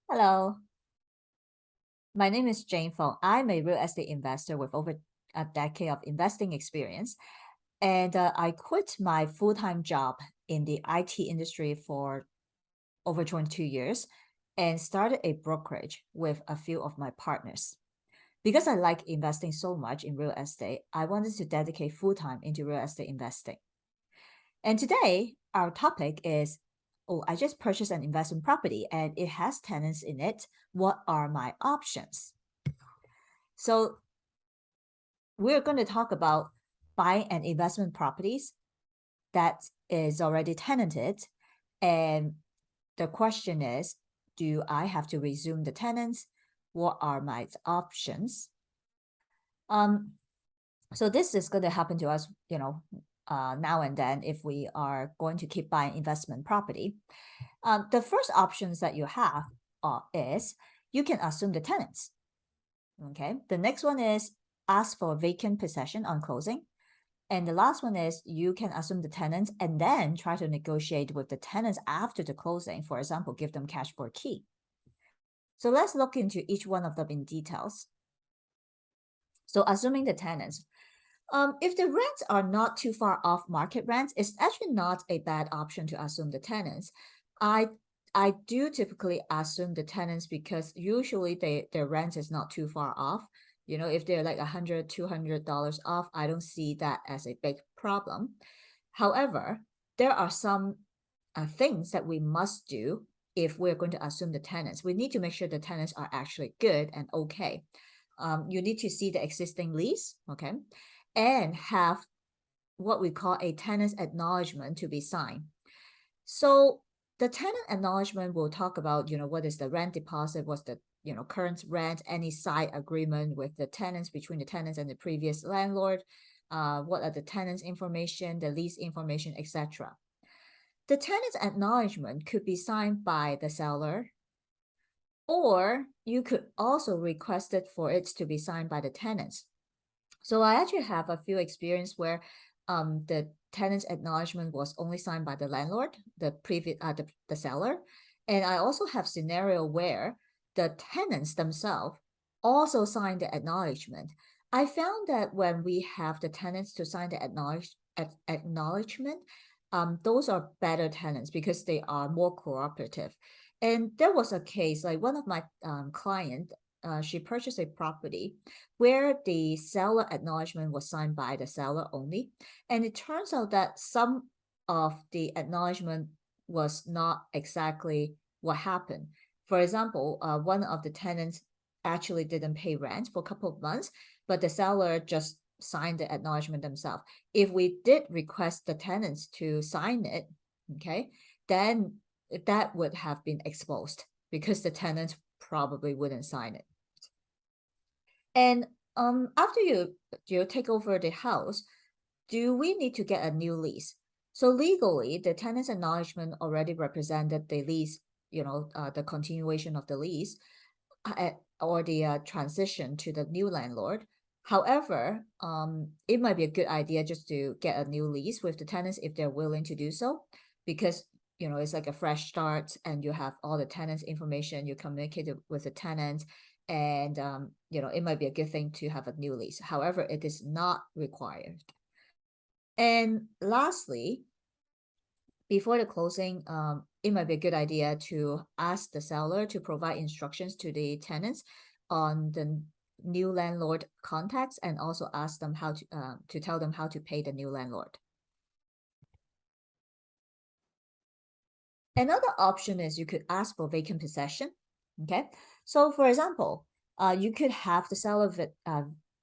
Hello, my name is Jane Fong. I'm a real estate investor with over a decade of investing experience, and I quit my full-time job in the IT industry for over 22 years and started a brokerage with a few of my partners. Because I like investing so much in real estate, I wanted to dedicate full-time into real estate investing. And today, our topic is, oh, I just purchased an investment property and it has tenants in it. What are my options? So we're going to talk about buying an investment properties that is already tenanted. And the question is, do I have to resume the tenants? What are my options? So this is going to happen to us, now and then if we are going to keep buying investment property. The first options that you have is you can assume the tenants. Okay. The next one is ask for vacant possession on closing. And the last one is you can assume the tenants and then try to negotiate with the tenants after the closing. For example, give them cash for a key. So let's look into each one of them in details. So assuming the tenants, if the rents are not too far off market rents, it's actually not a bad option to assume the tenants. I do typically assume the tenants because usually their rent is not too far off. You know, if they're like $100, $200 off, I don't see that as a big problem. However, there are some things that we must do if we're going to assume the tenants. We need to make sure the tenants are actually good and okay. You need to see the existing lease, okay, and have what we call a tenant acknowledgement to be signed. So the tenant acknowledgement will talk about, what is the rent deposit, what's the, current rent, any side agreement with the tenants between the tenants and the previous landlord, what are the tenants information, the lease information, etc. The tenant acknowledgement could be signed by the seller, or you could also request it for it to be signed by the tenants. So I actually have a few experience where the tenant's acknowledgement was only signed by the landlord, the seller. And I also have scenario where the tenants themselves also sign the acknowledgement. I found that when we have the tenants to sign the acknowledgement, those are better tenants because they are more cooperative. And there was a case, like one of my client, she purchased a property where the seller acknowledgement was signed by the seller only. And it turns out that some of the acknowledgement was not exactly what happened. For example, one of the tenants actually didn't pay rent for a couple of months, but the seller just signed the acknowledgement themselves. If we did request the tenants to sign it, okay, then that would have been exposed because the tenant probably wouldn't sign it. And after you take over the house, do we need to get a new lease? So legally, the tenant's acknowledgement already represented the lease, the continuation of the lease or the transition to the new landlord. However, it might be a good idea just to get a new lease with the tenants if they're willing to do so, because it's like a fresh start and you have all the tenants information, you communicate with the tenants, and it might be a good thing to have a new lease. However, it is not required. And lastly, before the closing, it might be a good idea to ask the seller to provide instructions to the tenants on the new landlord contacts, and also ask them how to tell them how to pay the new landlord. Another option is you could ask for vacant possession. Okay, so for example, you could have the seller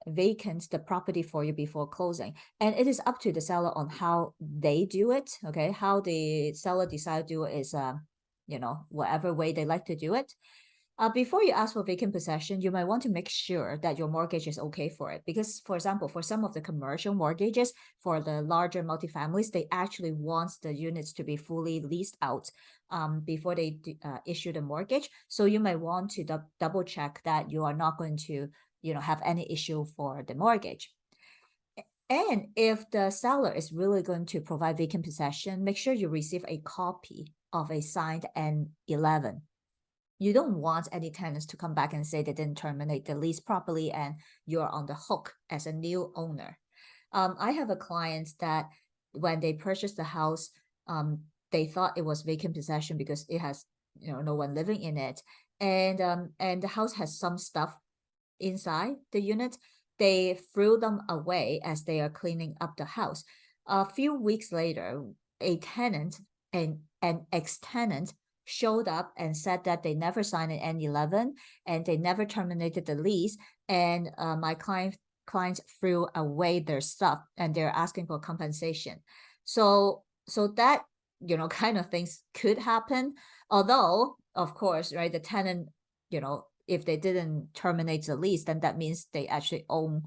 vacant the property for you before closing, and it is up to the seller on how they do it. Okay, how the seller decide to do it is whatever way they like to do it. Before you ask for vacant possession, you might want to make sure that your mortgage is okay for it. Because, for example, for some of the commercial mortgages, for the larger multifamilies, they actually want the units to be fully leased out before they issue the mortgage. So you might want to double check that you are not going to, have any issue for the mortgage. And if the seller is really going to provide vacant possession, make sure you receive a copy of a signed N11. You don't want any tenants to come back and say they didn't terminate the lease properly and you're on the hook as a new owner. I have a client that when they purchased the house, they thought it was vacant possession because it has no one living in it, and the house has some stuff inside the unit. They threw them away as they are cleaning up the house. A few weeks later, a tenant, an ex-tenant, showed up and said that they never signed an N11 and they never terminated the lease. And my clients threw away their stuff and they're asking for compensation. So that kind of things could happen. Although, of course, right, the tenant, if they didn't terminate the lease, then that means they actually owe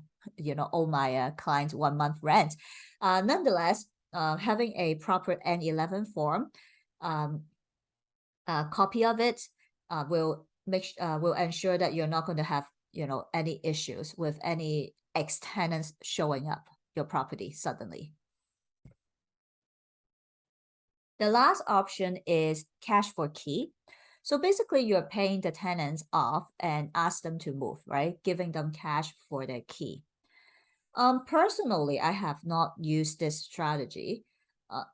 my client 1 month rent. Nonetheless, having a proper N11 form, copy of it, will ensure that you're not going to have any issues with any ex-tenants showing up your property suddenly. The last option is cash for key. So basically, you're paying the tenants off and ask them to move, right? Giving them cash for their key. Personally, I have not used this strategy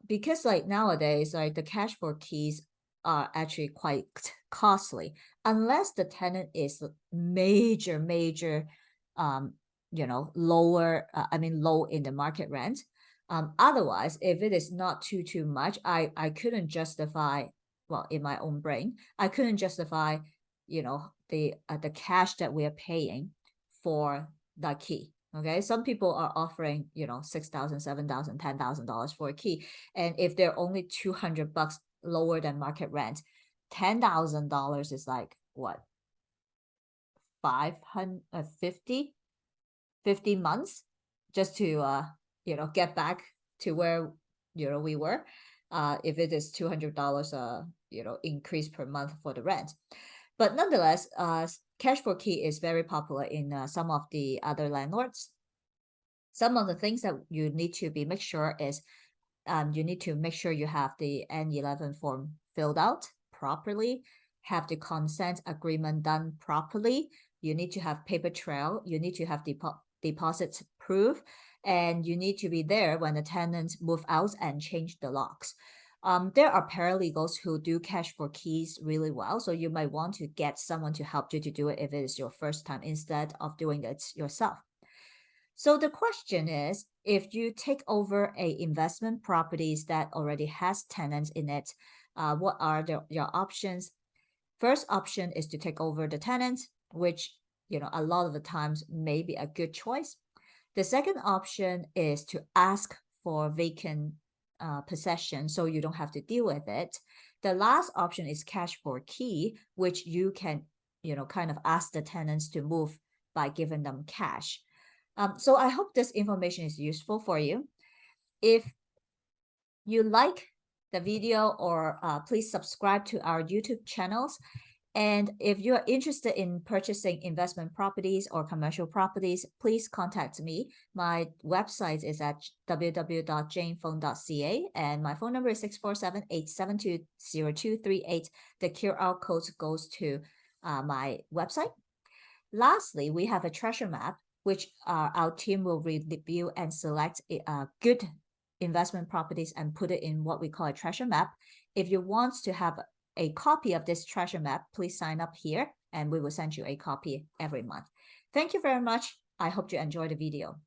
because like nowadays, like the cash for keys are actually quite costly unless the tenant is major, lower, low in the market rent. Otherwise, if it is not too much, I couldn't justify, well, in my own brain, I couldn't justify, the cash that we are paying for the key. Okay, some people are offering, $6,000, $7,000, $10,000 for a key, and if they're only $200 lower than market rent, $10,000 is like what, 50 months just to get back to where we were. If it is $200 increase per month for the rent. But nonetheless, cash for key is very popular in some of the other landlords. Some of the things that you need to make sure is you need to make sure you have the N11 form filled out properly, have the consent agreement done properly. You need to have paper trail. You need to have deposit proof, and you need to be there when the tenants move out and change the locks. There are paralegals who do cash for keys really well, so you might want to get someone to help you to do it if it is your first time instead of doing it yourself. So the question is, if you take over a investment properties that already has tenants in it, what are your options? First option is to take over the tenants, which a lot of the times may be a good choice. The second option is to ask for vacant possession so you don't have to deal with it. The last option is cash for key, which you can kind of ask the tenants to move by giving them cash. So I hope this information is useful for you. If you like the video, or please subscribe to our YouTube channels. And if you're interested in purchasing investment properties or commercial properties, please contact me. My website is at www.janefeng.ca, and my phone number is 647-872-0238. The QR code goes to my website. Lastly, we have a treasure map, which our team will review and select good investment properties and put it in what we call a treasure map. If you want to have a copy of this treasure map, please sign up here and we will send you a copy every month. Thank you very much. I hope you enjoyed the video.